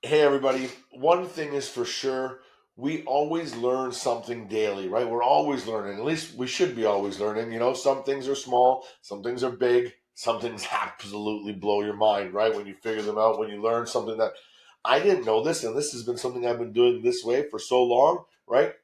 Hey, everybody. One thing is for sure, we always learn something daily, right? We're always learning. At least we should be always learning. Some things are small, some things are big, some things absolutely blow your mind, right? When you figure them out, when you learn something that I didn't know this, and this has been something I've been doing this way for so long, right?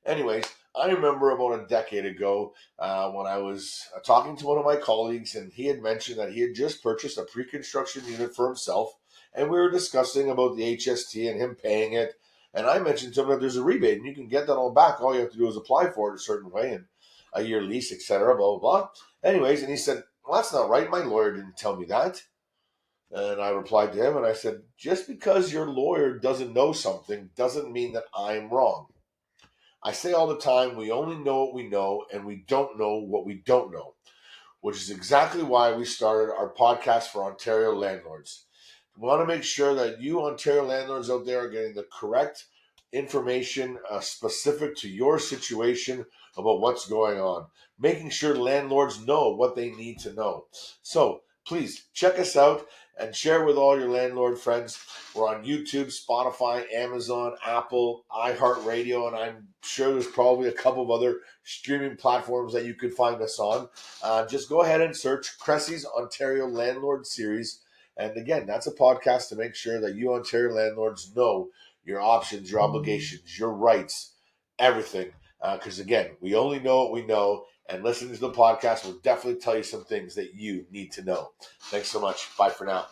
Anyways, I remember about a decade ago when I was talking to one of my colleagues, and he had mentioned that he had just purchased a pre construction unit for himself, and we were discussing about the HST and him paying it. And I mentioned to him that there's a rebate and you can get that all back. All you have to do is apply for it a certain way and a year lease, etc. Blah blah blah. Anyways, and he said, "Well, that's not right. My lawyer didn't tell me that." And I replied to him and I said, "Just because your lawyer doesn't know something doesn't mean that I'm wrong. I say all the time, we only know what we know and we don't know what we don't know, which is exactly why we started our podcast for Ontario landlords. We want to make sure that you Ontario landlords out there are getting the correct information specific to your situation about what's going on, making sure landlords know what they need to know. So please check us out and share with all your landlord friends. We're on YouTube, Spotify, Amazon, Apple, iHeartRadio, and I'm sure there's probably a couple of other streaming platforms that you could find us on. Just go ahead and search CRESI's Ontario Landlord Series. And again, that's a podcast to make sure that you Ontario landlords know your options, your obligations, your rights, everything. Because again, we only know what we know, and listening to the podcast will definitely tell you some things that you need to know. Thanks so much. Bye for now.